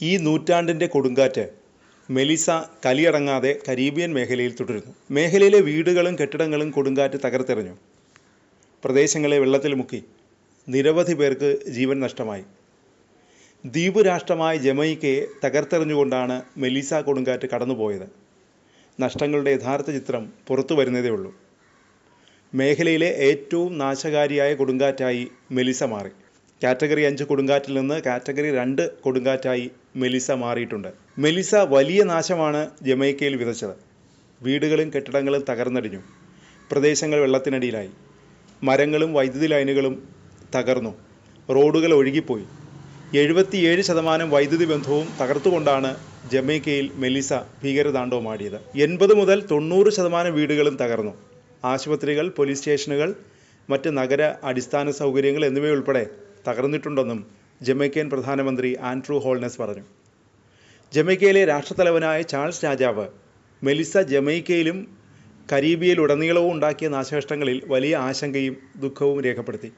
ഈ നൂറ്റാണ്ടിൻ്റെ കൊടുങ്കാറ്റ് മെലിസ കലിയടങ്ങാതെ കരീബിയൻ മേഖലയിൽ തുടരുന്നു. മേഖലയിലെ വീടുകളും കെട്ടിടങ്ങളും കൊടുങ്കാറ്റ് തകർത്തെറിഞ്ഞു. പ്രദേശങ്ങളെ വെള്ളത്തിൽ മുക്കി. നിരവധി പേർക്ക് ജീവൻ നഷ്ടമായി. ദ്വീപ് രാഷ്ട്രമായ ജമൈക്കയെ തകർത്തെറിഞ്ഞുകൊണ്ടാണ് മെലിസ കൊടുങ്കാറ്റ് കടന്നുപോയത്. നഷ്ടങ്ങളുടെ യഥാർത്ഥ ചിത്രം പുറത്തു വരുന്നതേ ഉള്ളൂ. മേഖലയിലെ ഏറ്റവും നാശകാരിയായ കൊടുങ്കാറ്റായി മെലിസ മാറി. കാറ്റഗറി 5 കൊടുങ്കാറ്റിൽ നിന്ന് കാറ്റഗറി 2 കൊടുങ്കാറ്റായി മെലിസ മാറിയിട്ടുണ്ട്. മെലിസ വലിയ നാശമാണ് ജമൈക്കയിൽ വിതച്ചത്. വീടുകളും കെട്ടിടങ്ങളും തകർന്നടിഞ്ഞു. പ്രദേശങ്ങൾ വെള്ളത്തിനടിയിലായി. മരങ്ങളും വൈദ്യുതി ലൈനുകളും തകർന്നു. റോഡുകൾ ഒഴുകിപ്പോയി. 77% വൈദ്യുതി ബന്ധവും തകർത്തുകൊണ്ടാണ് ജമൈക്കയിൽ മെലിസ ഭീകരതാണ്ഡവമാടിയത്. 80 മുതൽ 90% വീടുകളും തകർന്നു. ആശുപത്രികൾ, പോലീസ് സ്റ്റേഷനുകൾ, മറ്റ് നഗര അടിസ്ഥാന സൗകര്യങ്ങൾ എന്നിവയുൾപ്പെടെ തകർന്നിട്ടുണ്ടെന്നും ജമൈക്കൻ പ്രധാനമന്ത്രി ആൻഡ്രൂ ഹോൾനസ് പറഞ്ഞു. ജമൈക്കയിലെ രാഷ്ട്രത്തലവനായ ചാൾസ് രാജാവ് മെലിസ ജമൈക്കയിലും കരീബിയയിലുടനീളവും ഉണ്ടാക്കിയ നാശനഷ്ടങ്ങളിൽ വലിയ ആശങ്കയും ദുഃഖവും രേഖപ്പെടുത്തി.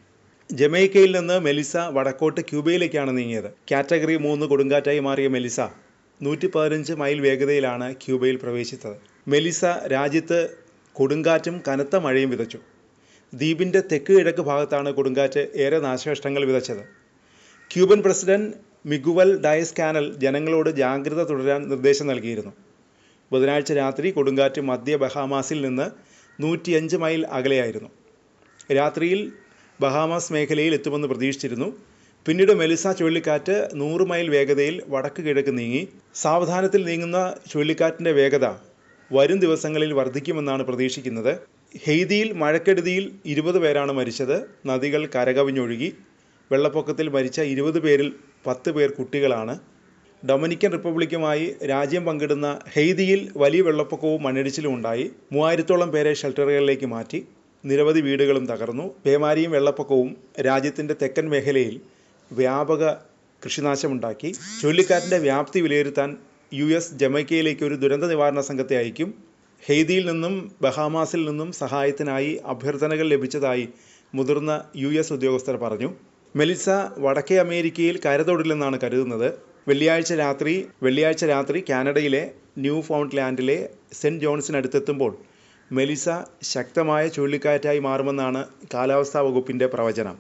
ജമൈക്കയിൽ നിന്ന് മെലിസ വടക്കോട്ട് ക്യൂബയിലേക്കാണ് നീങ്ങിയത്. കാറ്റഗറി 3 കൊടുങ്കാറ്റായി മാറിയ മെലിസ 115 മൈൽ വേഗതയിലാണ് ക്യൂബയിൽ പ്രവേശിച്ചത്. മെലിസ രാജ്യത്ത് കൊടുങ്കാറ്റും കനത്ത മഴയും വിതച്ചു. ദ്വീപിൻ്റെ തെക്ക് കിഴക്ക് ഭാഗത്താണ് കൊടുങ്കാറ്റ് ഏറെ നാശനഷ്ടങ്ങൾ വിതച്ചത്. ക്യൂബൻ പ്രസിഡന്റ് മിഗുവൽ ഡയസ് കാനൽ ജനങ്ങളോട് ജാഗ്രത തുടരാൻ നിർദ്ദേശം നൽകിയിരുന്നു. ബുധനാഴ്ച രാത്രി കൊടുങ്കാറ്റ് മധ്യ ബഹാമാസിൽ നിന്ന് 105 മൈൽ അകലെയായിരുന്നു. രാത്രിയിൽ ബഹാമാസ് മേഖലയിൽ എത്തുമെന്ന് പ്രതീക്ഷിച്ചിരുന്നു. പിന്നീട് മെലിസ ചുഴലിക്കാറ്റ് 100 മൈൽ വേഗതയിൽ വടക്ക് കിഴക്ക് നീങ്ങി. സാവധാനത്തിൽ നീങ്ങുന്ന ചുഴലിക്കാറ്റിൻ്റെ വേഗത വരും ദിവസങ്ങളിൽ വർദ്ധിക്കുമെന്നാണ് പ്രതീക്ഷിക്കുന്നത്. ഹെയ്തിയിൽ മഴക്കെടുതിയിൽ 20 പേരാണ് മരിച്ചത്. നദികൾ കരകവിഞ്ഞൊഴുകി. വെള്ളപ്പൊക്കത്തിൽ മരിച്ച 20 പേരിൽ 10 പേർ കുട്ടികളാണ്. ഡൊമിനിക്കൻ റിപ്പബ്ലിക്കുമായി രാജ്യം പങ്കിടുന്ന ഹെയ്തിയിൽ വലിയ വെള്ളപ്പൊക്കവും മണ്ണിടിച്ചിലും ഉണ്ടായി. 3000-ഓളം പേരെ ഷെൽട്ടറുകളിലേക്ക് മാറ്റി. നിരവധി വീടുകളും തകർന്നു. പേമാരിയും വെള്ളപ്പൊക്കവും രാജ്യത്തിൻ്റെ തെക്കൻ മേഖലയിൽ വ്യാപക കൃഷിനാശമുണ്ടാക്കി. ചുഴലിക്കാറ്റിൻ്റെ വ്യാപ്തി വിലയിരുത്താൻ US ജമൈക്കയിലേക്ക് ഒരു ദുരന്ത നിവാരണ സംഘത്തെ അയക്കും. ഹെയ്തിയിൽ നിന്നും ബഹാമാസിൽ നിന്നും സഹായത്തിനായി അഭ്യർത്ഥനകൾ ലഭിച്ചതായി മുതിർന്ന US ഉദ്യോഗസ്ഥർ പറഞ്ഞു. മെലിസ വടക്കേ അമേരിക്കയിൽ കരതൊടില്ലെന്നാണ് കരുതുന്നത്. വെള്ളിയാഴ്ച രാത്രി കാനഡയിലെ ന്യൂ ഫൗണ്ട്ലാൻഡിലെ സെൻറ്റ് ജോൺസിനടുത്തെത്തുമ്പോൾ മെലിസ ശക്തമായ ചുഴലിക്കാറ്റായി മാറുമെന്നാണ് കാലാവസ്ഥാ വകുപ്പിൻ്റെ പ്രവചനം.